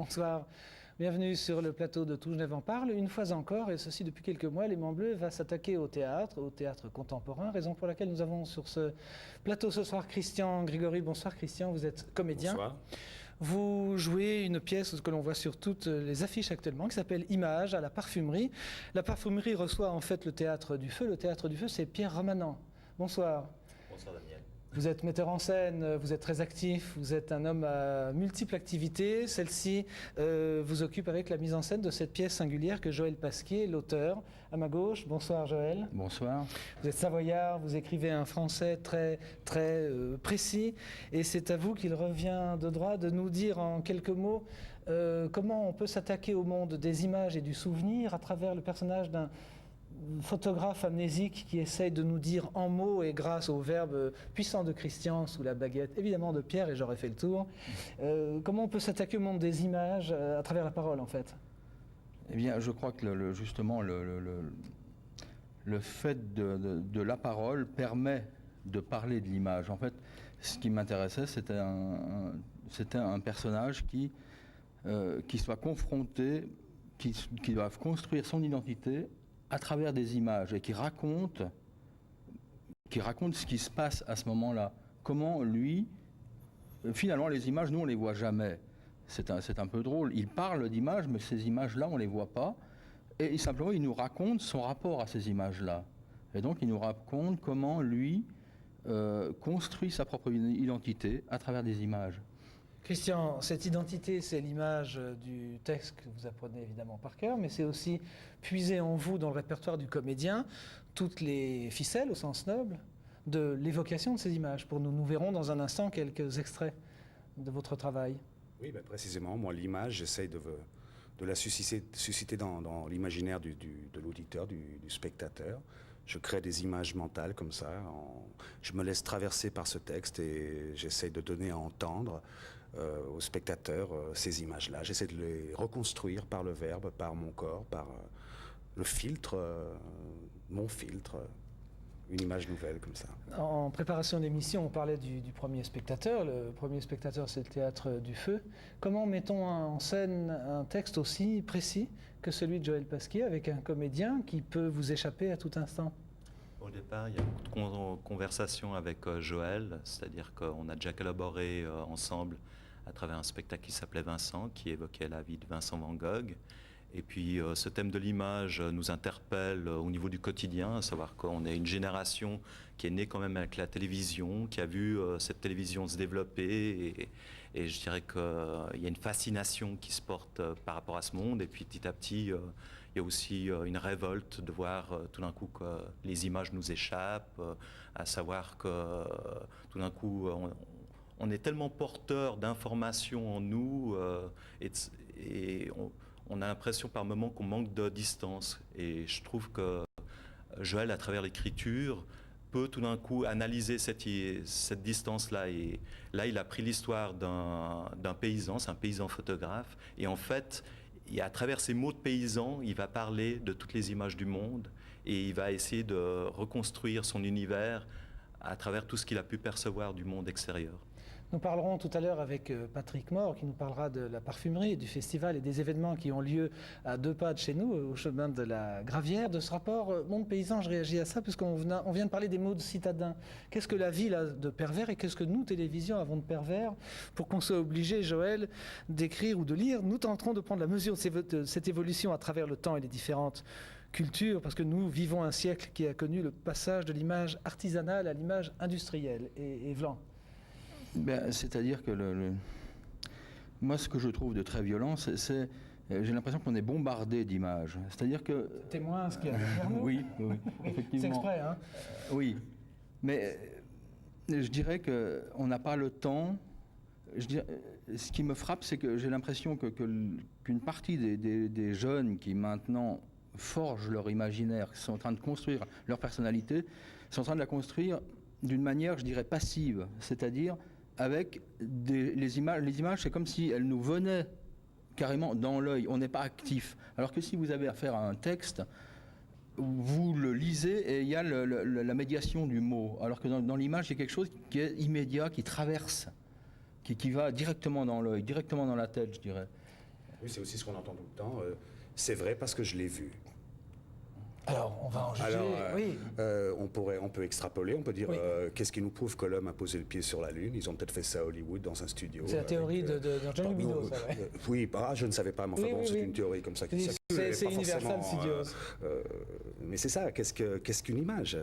bonsoir. Bienvenue sur le plateau de Tout Genève en parle. Une fois encore, et ceci depuis quelques mois, l'Aimant Bleu va s'attaquer au théâtre contemporain, raison pour laquelle nous avons sur ce plateau ce soir Christian Grégory. Bonsoir Christian, vous êtes comédien. Bonsoir. Vous jouez une pièce que l'on voit sur toutes les affiches actuellement, qui s'appelle Images à la Parfumerie. La Parfumerie reçoit en fait le Théâtre du Feu. Le Théâtre du Feu, c'est Pierre Romanant. Bonsoir. Bonsoir Daniel. Vous êtes metteur en scène, vous êtes très actif, vous êtes un homme à multiples activités. Celle-ci vous occupe avec la mise en scène de cette pièce singulière que Joël Pasquier, l'auteur, à ma gauche. Bonsoir Joël. Bonsoir. Vous êtes savoyard, vous écrivez un français très précis et c'est à vous qu'il revient de droit de nous dire en quelques mots comment on peut s'attaquer au monde des images et du souvenir à travers le personnage d'un photographe amnésique qui essaye de nous dire en mots et grâce au verbe puissant de Christian sous la baguette, évidemment de Pierre, et j'aurais fait le tour. Comment on peut s'attaquer au monde des images à travers la parole en fait? Eh bien, je crois que justement le fait de la parole permet de parler de l'image. En fait, ce qui m'intéressait, c'était un personnage qui soit confronté, qui doit construire son identité à travers des images et qui raconte ce qui se passe à ce moment-là. Comment lui, finalement les images, nous on les voit jamais. C'est un peu drôle. Il parle d'images, mais ces images-là on les voit pas. Et simplement il nous raconte son rapport à ces images-là. Et donc il nous raconte comment lui construit sa propre identité à travers des images. Christian, cette identité, c'est l'image du texte que vous apprenez évidemment par cœur, mais c'est aussi puiser en vous, dans le répertoire du comédien, toutes les ficelles, au sens noble, de l'évocation de ces images. Pour nous verrons dans un instant quelques extraits de votre travail. Oui, ben précisément, moi l'image, j'essaye de la susciter dans l'imaginaire de l'auditeur, du spectateur. Je crée des images mentales comme ça, je me laisse traverser par ce texte et j'essaye de donner à entendre aux spectateurs ces images-là. J'essaie de les reconstruire par le verbe, par mon corps, par le filtre, mon filtre. Une image nouvelle comme ça. En préparation d'émission, on parlait du premier spectateur. Le premier spectateur, c'est le Théâtre du Feu. Comment mettons en scène un texte aussi précis que celui de Joël Pasquier avec un comédien qui peut vous échapper à tout instant? Au départ, il y a beaucoup de conversations avec Joël, c'est-à-dire qu'on a déjà collaboré ensemble à travers un spectacle qui s'appelait Vincent, qui évoquait la vie de Vincent Van Gogh. Et puis ce thème de l'image nous interpelle au niveau du quotidien, à savoir qu'on est une génération qui est née quand même avec la télévision, qui a vu cette télévision se développer et je dirais qu'il y a une fascination qui se porte par rapport à ce monde. Et puis petit à petit, il y a aussi une révolte de voir tout d'un coup que les images nous échappent, à savoir que tout d'un coup on est tellement porteur d'informations en nous et on a l'impression par moments qu'on manque de distance. Et je trouve que Joël, à travers l'écriture, peut tout d'un coup analyser cette distance-là. Et là, il a pris l'histoire d'un paysan, c'est un paysan photographe. Et en fait, à travers ces mots de paysan, il va parler de toutes les images du monde. Et il va essayer de reconstruire son univers à travers tout ce qu'il a pu percevoir du monde extérieur. Nous parlerons tout à l'heure avec Patrick Mort qui nous parlera de la parfumerie, du festival et des événements qui ont lieu à 2 pas de chez nous, au chemin de la Gravière. De ce rapport monde paysan, je réagis à ça puisqu'on vient de parler des mots de citadins. Qu'est-ce que la ville a de pervers et qu'est-ce que nous, télévision, avons de pervers pour qu'on soit obligé, Joël, d'écrire ou de lire? Nous tenterons de prendre la mesure de cette évolution à travers le temps et les différentes culture, parce que nous vivons un siècle qui a connu le passage de l'image artisanale à l'image industrielle. Et Vlan. Ben, c'est-à-dire que moi, ce que je trouve de très violent, c'est j'ai l'impression qu'on est bombardé d'images. C'est-à-dire que... Témoin, ce qu'il y a derrière nous. Oui, effectivement. C'est exprès, hein? Oui, mais je dirais qu'on n'a pas le temps. Ce qui me frappe, c'est que j'ai l'impression qu'une partie des jeunes qui maintenant forgent leur imaginaire, qui sont en train de construire leur personnalité, sont en train de la construire d'une manière, je dirais, passive, c'est-à-dire avec les images. Les images, c'est comme si elles nous venaient carrément dans l'œil, on n'est pas actif. Alors que si vous avez affaire à un texte, vous le lisez et il y a la médiation du mot, alors que dans l'image, il y a quelque chose qui est immédiat, qui traverse, qui va directement dans l'œil, directement dans la tête, je dirais. Oui, c'est aussi ce qu'on entend tout le temps. C'est vrai parce que je l'ai vu. Alors, on va en juger. Alors, oui. on peut extrapoler, on peut dire Oui. qu'est-ce qui nous prouve que l'homme a posé le pied sur la Lune. Ils ont peut-être fait ça à Hollywood dans un studio. C'est la théorie de John Lumino, ça, ouais. Oui, je ne savais pas, mais enfin Oui, bon, oui, c'est oui. une théorie comme ça qui Oui, circule. c'est pas Universal forcément, Studios. Mais c'est ça, qu'est-ce qu'une image?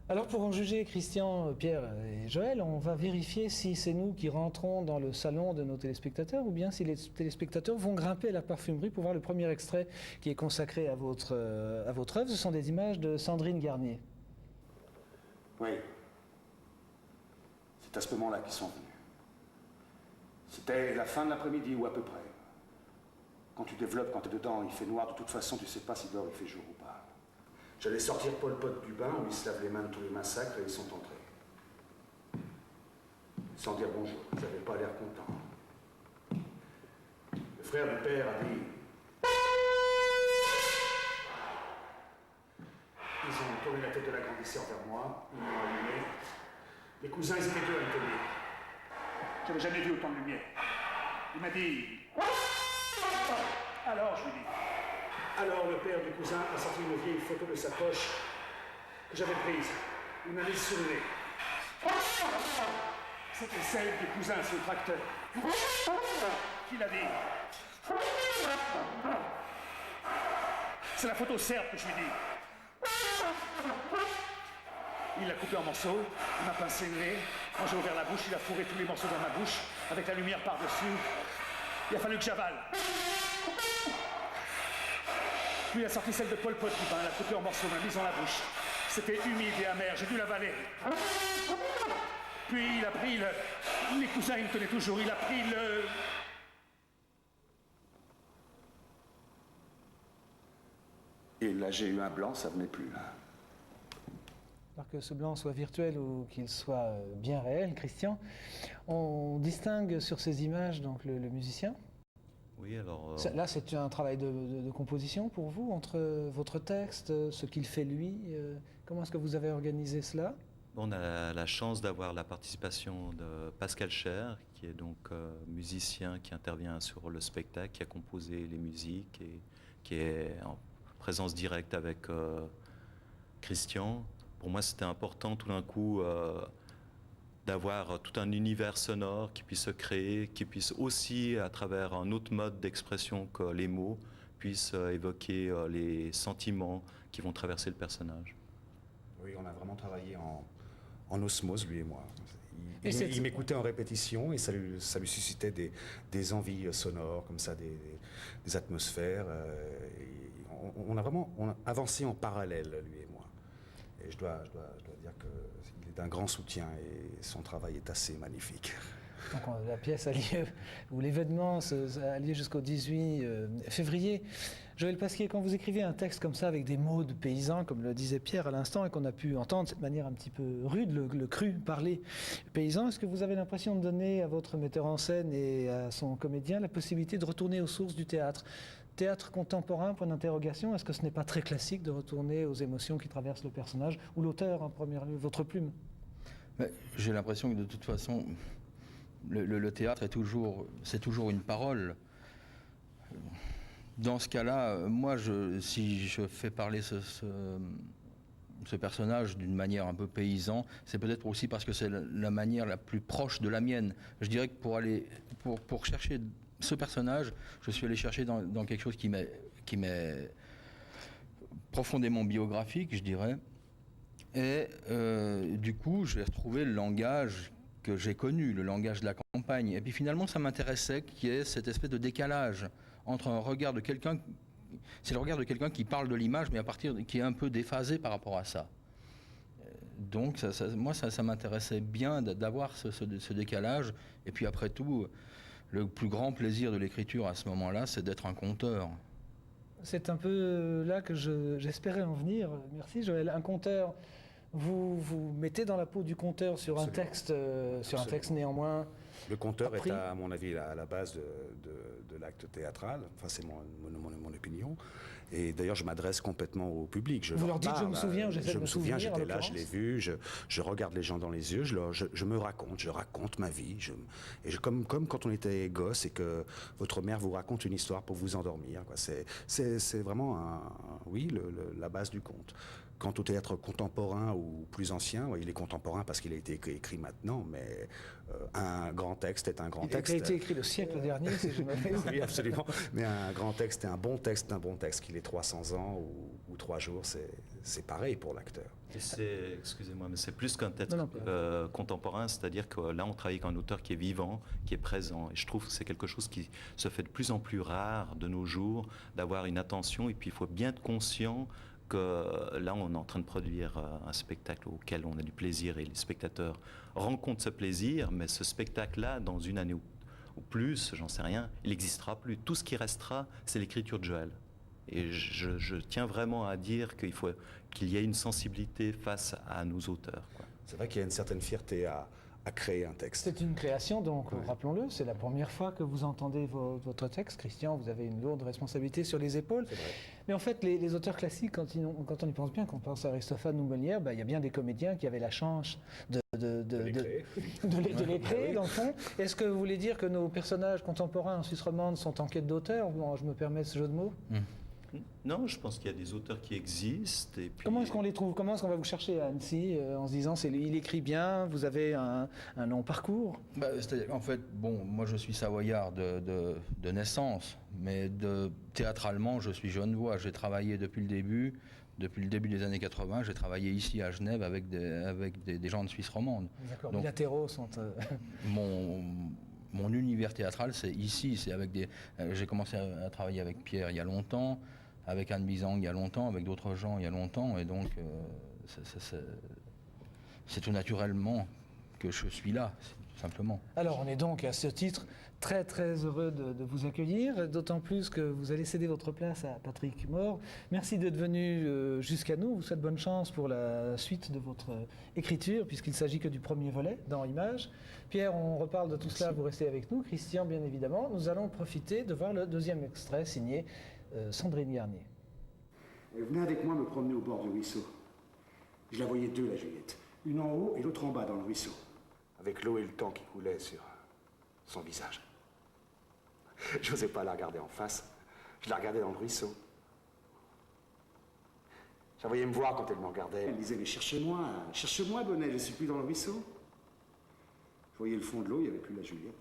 Alors pour en juger Christian, Pierre et Joël, on va vérifier si c'est nous qui rentrons dans le salon de nos téléspectateurs ou bien si les téléspectateurs vont grimper à la parfumerie pour voir le premier extrait qui est consacré à votre œuvre. Ce sont des images de Sandrine Garnier. Oui. C'est à ce moment-là qu'ils sont venus. C'était la fin de l'après-midi ou à peu près. Quand tu développes, quand tu es dedans, il fait noir, de toute façon, tu ne sais pas si dehors il fait jour ou pas. J'allais sortir Pol Pot du bain où il se lave les mains de tous les massacres et ils sont entrés. Sans dire bonjour, ils n'avaient pas l'air contents. Le frère du père a dit... Ils ont tourné la tête de l'agrandisseur vers moi, ils m'ont allumé. Les cousins, ils étaient deux à me tenir. J'avais jamais vu autant de lumière. Il m'a dit... Alors, je lui dis... Alors, le père du cousin a sorti une vieille photo de sa poche que j'avais prise. Il m'a mis sur le nez. C'était celle du cousin sur le tracteur. Qui l'a dit? C'est la photo serbe que je lui dis. Il l'a coupée en morceaux, il m'a pincé le nez. Quand j'ai ouvert la bouche, il a fourré tous les morceaux dans ma bouche, avec la lumière par-dessus. Il a fallu que j'avale. Puis il a sorti celle de Pol Pot du bain, l'a coupée en morceaux, m'a mise dans la bouche. C'était humide et amer, j'ai dû l'avaler. Puis il a pris le... Les cousins, ils me tenaient toujours, il a pris le... Et là, j'ai eu un blanc, ça venait plus. Alors que ce blanc soit virtuel ou qu'il soit bien réel, Christian, on distingue sur ces images donc le musicien. Oui, alors... Là, c'est un travail de composition pour vous, entre votre texte, ce qu'il fait lui. Comment est-ce que vous avez organisé cela? On a la chance d'avoir la participation de Pascal Cher, qui est donc musicien qui intervient sur le spectacle, qui a composé les musiques et qui est en présence directe avec Christian. Pour moi, c'était important tout d'un coup d'avoir tout un univers sonore qui puisse se créer, qui puisse aussi, à travers un autre mode d'expression que les mots, puisse évoquer les sentiments qui vont traverser le personnage. Oui, on a vraiment travaillé en osmose, lui et moi. Et il m'écoutait en répétition et ça lui suscitait des envies sonores, comme ça, des atmosphères. On a avancé en parallèle, lui et moi. Et je dois dire qu'il est d'un grand soutien et son travail est assez magnifique. Donc la pièce a lieu, ou l'événement a lieu jusqu'au 18 février. Joël Pasquier, quand vous écrivez un texte comme ça avec des mots de paysans, comme le disait Pierre à l'instant, et qu'on a pu entendre de cette manière un petit peu rude, le cru parler paysan, est-ce que vous avez l'impression de donner à votre metteur en scène et à son comédien la possibilité de retourner aux sources du théâtre? Théâtre contemporain, point d'interrogation, est-ce que ce n'est pas très classique de retourner aux émotions qui traversent le personnage, ou l'auteur en premier lieu, votre plume? J'ai l'impression que de toute façon, le théâtre c'est toujours une parole. Dans ce cas-là, moi, si je fais parler ce personnage d'une manière un peu paysan, c'est peut-être aussi parce que c'est la manière la plus proche de la mienne. Je dirais que pour chercher ce personnage, je suis allé chercher dans quelque chose qui m'est profondément biographique, je dirais. Et du coup, j'ai retrouvé le langage que j'ai connu, le langage de la campagne. Et puis finalement, ça m'intéressait qu'il y ait cette espèce de décalage entre un regard de quelqu'un, c'est le regard de quelqu'un qui parle de l'image, mais qui est un peu déphasé par rapport à ça. Donc moi, ça m'intéressait bien d'avoir ce décalage. Et puis après tout, le plus grand plaisir de l'écriture à ce moment-là, c'est d'être un conteur. C'est un peu là que j'espérais en venir. Merci Joël. Un conteur vous vous mettez dans la peau du conteur sur un texte, néanmoins. Le conteur appris. est, à mon avis, à la base de l'acte théâtral. Enfin, c'est mon opinion. Et d'ailleurs, je m'adresse complètement au public. Vous leur dites, je me souviens, j'essaie de me souvenir, j'étais en là, je l'ai vu, je regarde les gens dans les yeux, je me raconte, je raconte ma vie. Comme quand on était gosse et que votre mère vous raconte une histoire pour vous endormir, quoi. C'est vraiment, la base du conte. Quant au théâtre contemporain ou plus ancien, il est contemporain parce qu'il a été écrit maintenant, mais un grand texte est un grand texte. Il a été écrit le siècle dernier, si je me trompe. Oui, absolument. Mais un grand texte est un bon texte, qu'il ait 300 ans ou 3 jours, c'est pareil pour l'acteur. Excusez-moi, mais c'est plus qu'un texte contemporain, c'est-à-dire que là, on travaille avec un auteur qui est vivant, qui est présent. Et je trouve que c'est quelque chose qui se fait de plus en plus rare de nos jours, d'avoir une attention. Et puis, il faut bien être conscient que là, on est en train de produire un spectacle auquel on a du plaisir et les spectateurs rencontrent ce plaisir, mais ce spectacle-là, dans une année ou plus, j'en sais rien, il n'existera plus. Tout ce qui restera, c'est l'écriture de Joël. Et je tiens vraiment à dire qu'il y ait une sensibilité face à nos auteurs, quoi. C'est vrai qu'il y a une certaine fierté à créer un texte. C'est une création, donc, Ouais. rappelons-le, c'est la première fois que vous entendez votre texte. Christian, vous avez une lourde responsabilité sur les épaules. C'est vrai. Mais en fait, les auteurs classiques, quand on y pense bien, quand on pense à Aristophane ou Molière, il y a bien des comédiens qui avaient la chance de les créer, dans le fond. Est-ce que vous voulez dire que nos personnages contemporains en Suisse romande sont en quête d'auteurs? Bon, je me permets ce jeu de mots. Non, je pense qu'il y a des auteurs qui existent. Et puis... Comment est-ce qu'on les trouve? Comment est-ce qu'on va vous chercher à Annecy en se disant il écrit bien, vous avez un long parcours? C'est-à-dire, en fait, moi je suis savoyard de naissance, mais théâtralement, je suis genevois. J'ai travaillé depuis le début des années 80, j'ai travaillé ici à Genève avec des gens de Suisse romande. D'accord, Donc, bilatéraux sont... Mon univers théâtral, c'est ici. J'ai commencé à travailler avec Pierre il y a longtemps, avec Anne Bizang il y a longtemps, avec d'autres gens il y a longtemps, et donc c'est tout naturellement que je suis là, tout simplement. Alors, on est donc à ce titre très très heureux de vous accueillir, d'autant plus que vous allez céder votre place à Patrick Mort. Merci d'être venu jusqu'à nous. Je vous souhaite bonne chance pour la suite de votre écriture, puisqu'il ne s'agit que du premier volet dans Images. Pierre, on reparle de tout cela, vous restez avec nous. Christian, bien évidemment. Nous allons profiter de voir le deuxième extrait signé Sandrine Garnier. Venez avec moi me promener au bord du ruisseau. Je la voyais deux, la Juliette. Une en haut et l'autre en bas dans le ruisseau. Avec l'eau et le temps qui coulaient sur son visage. Je n'osais pas la regarder en face. Je la regardais dans le ruisseau. Je la voyais me voir quand elle me regardait. Elle disait, mais cherche-moi, Bonnet, je ne suis plus dans le ruisseau. Je voyais le fond de l'eau, il n'y avait plus la Juliette.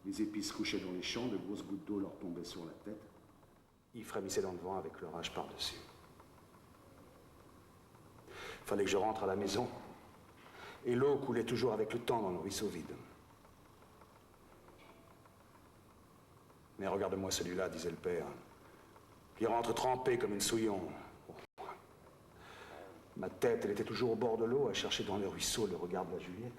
Les épices couchaient dans les champs, de grosses gouttes d'eau leur tombaient sur la tête. Ils frémissaient dans le vent avec l'orage par-dessus. Il fallait que je rentre à la maison. Et l'eau coulait toujours avec le temps dans le ruisseau vide. Mais regarde-moi celui-là, disait le père, qui rentre trempé comme une souillon. Ma tête, elle était toujours au bord de l'eau, à chercher dans le ruisseau le regard de la Juliette.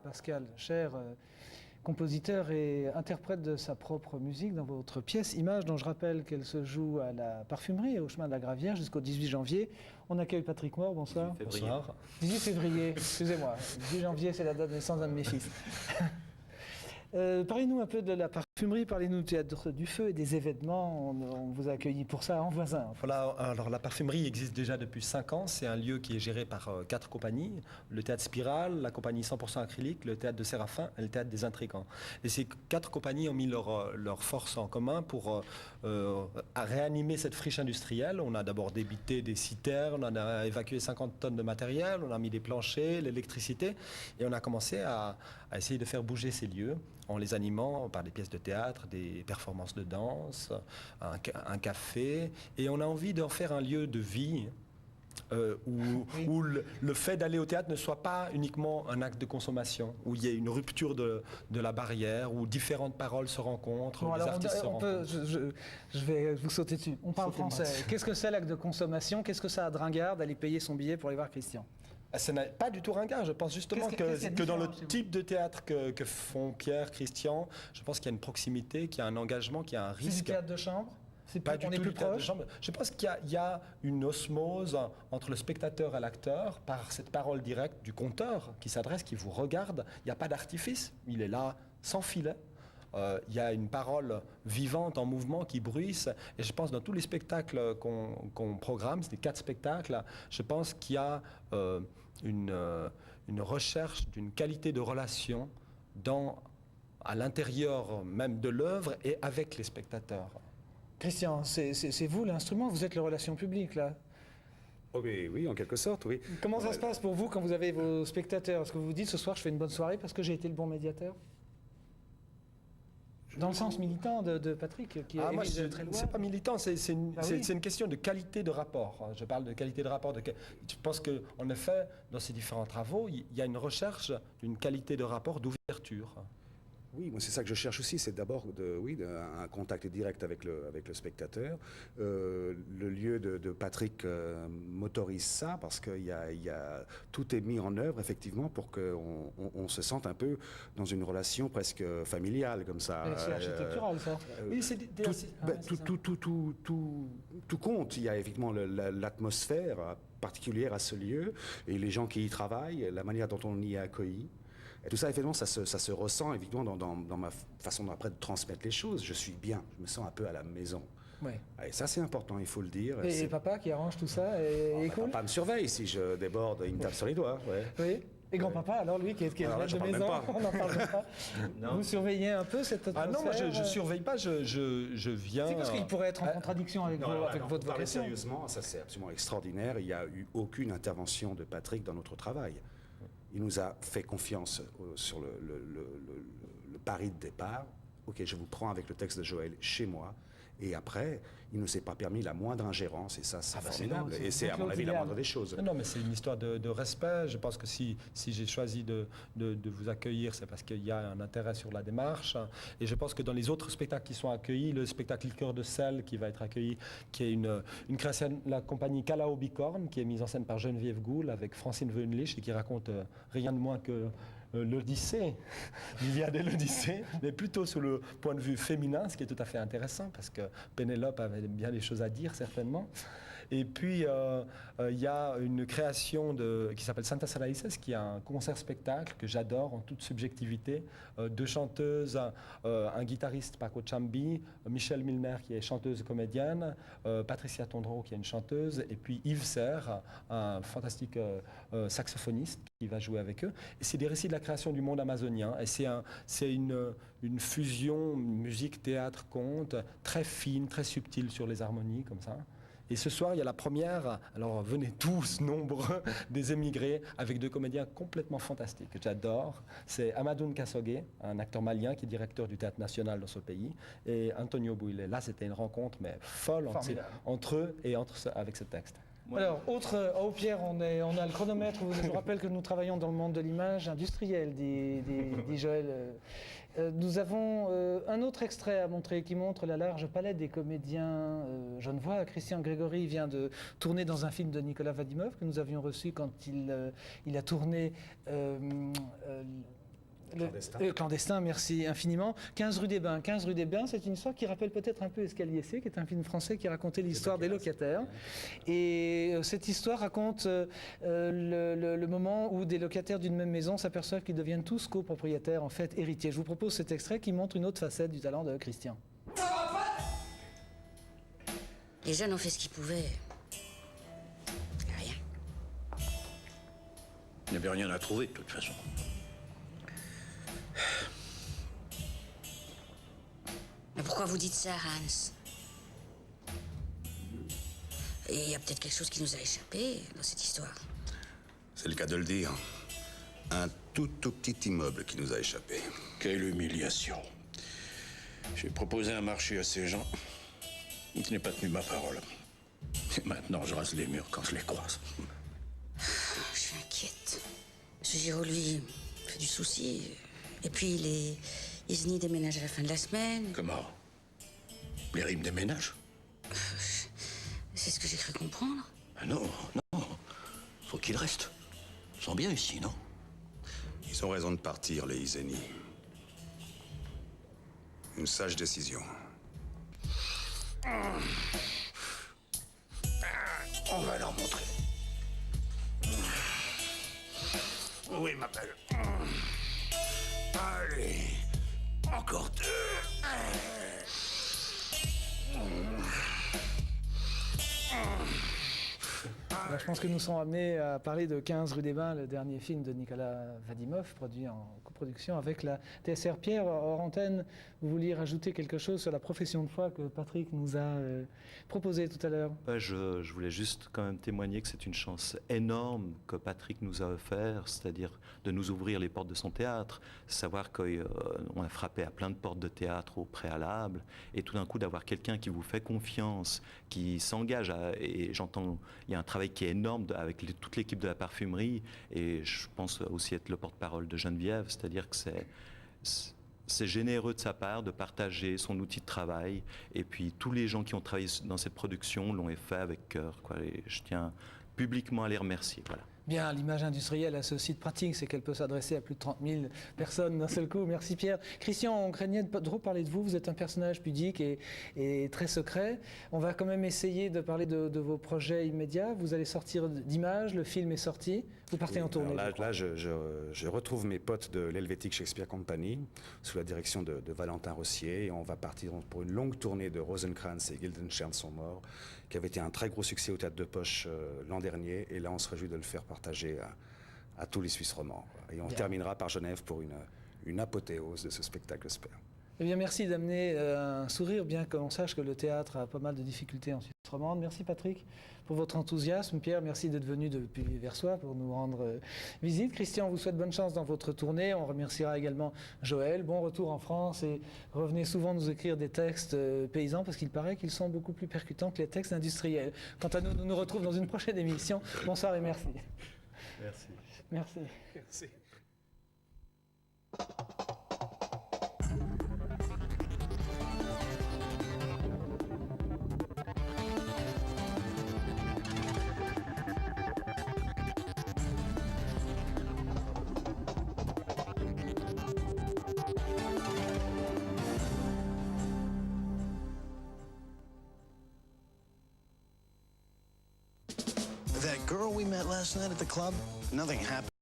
Pascal, cher compositeur et interprète de sa propre musique dans votre pièce Image, dont je rappelle qu'elle se joue à la Parfumerie, au chemin de la Gravière, jusqu'au 18 janvier. On accueille Patrick Mort, bonsoir. 18 février. Bonsoir. 18 février, excusez-moi. 18 janvier, c'est la date de naissance d'un de mes fils. Parlez-nous un peu de la Parfumerie, parlez-nous du Théâtre du Feu et des événements. On vous a accueilli pour ça en voisin. Voilà, alors la Parfumerie existe déjà depuis 5 ans. C'est un lieu qui est géré par 4 compagnies. Le Théâtre Spirale, la compagnie 100% acrylique, le Théâtre de Séraphin et le Théâtre des Intrigants. Et ces 4 compagnies ont mis leurs forces en commun pour réanimer cette friche industrielle. On a d'abord débité des citernes, on a évacué 50 tonnes de matériel, on a mis des planchers, l'électricité. Et on a commencé à essayer de faire bouger ces lieux en les animant par des pièces de théâtre, des performances de danse, un café. Et on a envie d'en faire un lieu de vie où le fait d'aller au théâtre ne soit pas uniquement un acte de consommation, où il y ait une rupture de la barrière, où différentes paroles se rencontrent, où les artistes se rencontrent. Je vais vous sauter dessus. On parle français. Qu'est-ce que c'est l'acte de consommation? Qu'est-ce que ça a de ringard d'aller payer son billet pour aller voir Christian? Ce n'est pas du tout ringard. Je pense justement que dans le type de théâtre que font Pierre, Christian, je pense qu'il y a une proximité, qu'il y a un engagement, qu'il y a un risque. C'est du théâtre de chambre? Pas du tout du théâtre de chambre. Je pense qu'il y a une osmose entre le spectateur et l'acteur par cette parole directe du conteur qui s'adresse, qui vous regarde. Il n'y a pas d'artifice. Il est là sans filet. Il y a une parole vivante, en mouvement, qui bruisse. Et je pense dans tous les spectacles qu'on programme, c'est 4 spectacles, je pense qu'il y a une recherche d'une qualité de relation à l'intérieur même de l'œuvre et avec les spectateurs. Christian, c'est vous l'instrument, vous êtes les relations publiques là. Oh, mais oui, en quelque sorte, oui. Comment ça se passe pour vous quand vous avez vos spectateurs? Est-ce que vous vous dites ce soir je fais une bonne soirée parce que j'ai été le bon médiateur? Dans le sens militant de Patrick, qui est très loin. C'est pas militant, c'est une question de qualité de rapport. Je parle de qualité de rapport. Je pense qu'en effet, dans ces différents travaux, il y a une recherche d'une qualité de rapport, d'ouverture. Oui, moi c'est ça que je cherche aussi, c'est d'abord un contact direct avec le spectateur. Le lieu de Patrick motorise ça parce que tout est mis en œuvre effectivement pour qu'on se sente un peu dans une relation presque familiale comme ça. C'est architectural ça. Oui, tout compte. Il y a effectivement l'atmosphère particulière à ce lieu et les gens qui y travaillent, la manière dont on y est accueilli. Et tout ça, évidemment, ça se ressent évidemment dans ma façon après de transmettre les choses. Je suis bien, je me sens un peu à la maison. Ouais. Et ça, c'est important, il faut le dire. Et papa qui arrange tout ça est cool. Papa me surveille, si je déborde, il me tape sur les doigts. Ouais. Oui. Et grand-papa, alors lui qui est Alors là, maître de maison, on n'en parle pas. Vous surveillez un peu cette atmosphère? Ah non, moi je ne surveille pas, je viens... C'est parce qu'il pourrait être en contradiction avec votre vocation. Sérieusement, ça c'est absolument extraordinaire. Il n'y a eu aucune intervention de Patrick dans notre travail. Il nous a fait confiance sur le pari de départ. Ok, je vous prends avec le texte de Joël chez moi. Et après, il ne s'est pas permis la moindre ingérence. Et ça, c'est formidable. Et c'est, à mon avis, la moindre des choses. Non, mais c'est une histoire de respect. Je pense que si j'ai choisi de vous accueillir, c'est parce qu'il y a un intérêt sur la démarche. Et je pense que dans les autres spectacles qui sont accueillis, le spectacle Liqueur de sel qui va être accueilli, qui est une création de la compagnie Calao Bicorne, qui est mise en scène par Geneviève Goul avec Francine Weunelich et qui raconte rien de moins que l'Odyssée, l'Iliade et l'Odyssée, mais plutôt sous le point de vue féminin, ce qui est tout à fait intéressant, parce que Pénélope avait bien des choses à dire, certainement. Et puis, il y a une création qui s'appelle Santa Raíces, qui est un concert-spectacle que j'adore en toute subjectivité. 2 chanteuses, un guitariste, Paco Chambi, Michel Milner, qui est chanteuse comédienne, Patricia Tondreau, qui est une chanteuse, et puis Yves Serre, un fantastique saxophoniste, qui va jouer avec eux. Et c'est des récits de la création du monde amazonien. Et c'est une fusion musique, théâtre, conte, très fine, très subtile sur les harmonies, comme ça. Et ce soir, il y a la première, alors venez tous, nombreux, des émigrés, avec 2 comédiens complètement fantastiques, que j'adore. C'est Amadou Kassogué, un acteur malien qui est directeur du Théâtre National dans ce pays, et Antonio Bouillet. Là, c'était une rencontre mais folle entre eux et avec ce texte. Alors, Pierre, on a le chronomètre. Je vous rappelle que nous travaillons dans le monde de l'image industrielle, dit Joël. Nous avons un autre extrait à montrer qui montre la large palette des comédiens genevois. Christian Grégory vient de tourner dans un film de Nicolas Vadimov que nous avions reçu quand il a tourné Le clandestin, merci infiniment. 15 rue des Bains. 15 rue des Bains, c'est une histoire qui rappelle peut-être un peu Escalier C, qui est un film français qui racontait l'histoire des locataires. Et cette histoire raconte le moment où des locataires d'une même maison s'aperçoivent qu'ils deviennent tous copropriétaires, en fait héritiers. Je vous propose cet extrait qui montre une autre facette du talent de Christian. Les jeunes ont fait ce qu'ils pouvaient. Rien. Il n'y avait rien à trouver, de toute façon. Mais pourquoi vous dites ça, Hans? Et il y a peut-être quelque chose qui nous a échappé dans cette histoire. C'est le cas de le dire. Un tout petit immeuble qui nous a échappé. Quelle humiliation. J'ai proposé un marché à ces gens. Je n'ai pas tenu ma parole. Et maintenant, je rase les murs quand je les croise. Je suis inquiète. Ce Giraud, lui, fait du souci. Et puis, les Isni déménagent à la fin de la semaine. Comment? Les rimes déménagent? C'est ce que j'ai cru comprendre. Ah non, non. Faut qu'ils restent. Ils sont bien ici, non? Ils ont raison de partir, les Izeni. Une sage décision. On va leur montrer. Oui, ma belle. Allez. Encore deux. Alors, je pense que nous sommes amenés à parler de 15 rue des Bains, le dernier film de Nicolas Vadimov, produit en coproduction avec la TSR. Pierre, hors antenne, vous vouliez rajouter quelque chose sur la profession de foi que Patrick nous a proposé tout à l'heure? Je voulais juste quand même témoigner que c'est une chance énorme que Patrick nous a offert, c'est-à-dire de nous ouvrir les portes de son théâtre, savoir qu'on a frappé à plein de portes de théâtre au préalable, et tout d'un coup d'avoir quelqu'un qui vous fait confiance, qui s'engage, et j'entends, il y a un travail qui est énorme avec toute l'équipe de la parfumerie, et je pense aussi être le porte-parole de Geneviève, c'est-à-dire que c'est généreux de sa part de partager son outil de travail, et puis tous les gens qui ont travaillé dans cette production l'ont fait avec cœur, quoi, et je tiens publiquement à les remercier. Voilà. Bien, l'image industrielle a ce aussi de pratique, c'est qu'elle peut s'adresser à plus de 30 000 personnes d'un seul coup. Merci Pierre. Christian, on craignait de trop parler de vous, vous êtes un personnage pudique et très secret. On va quand même essayer de parler de vos projets immédiats. Vous allez sortir d'images, le film est sorti, vous partez en tournée. Là, je retrouve mes potes de l'Helvétique Shakespeare Company, sous la direction de Valentin Rossier, et on va partir pour une longue tournée de Rosencrantz et Guildenstern sont morts, qui avait été un très gros succès au Théâtre de Poche l'an dernier, et là on se réjouit de le faire partager à tous les Suisses romands. Et on terminera par Genève pour une apothéose de ce spectacle, j'espère. Eh bien, merci d'amener un sourire, bien qu'on sache que le théâtre a pas mal de difficultés en Suisse romande. Merci Patrick pour votre enthousiasme. Pierre, merci d'être venu depuis Versoix pour nous rendre visite. Christian, on vous souhaite bonne chance dans votre tournée. On remerciera également Joël. Bon retour en France et revenez souvent nous écrire des textes paysans parce qu'il paraît qu'ils sont beaucoup plus percutants que les textes industriels. Quant à nous, nous nous retrouvons dans une prochaine émission. Bonsoir et merci. Merci. Merci. Merci. That girl we met last night at the club, nothing happened.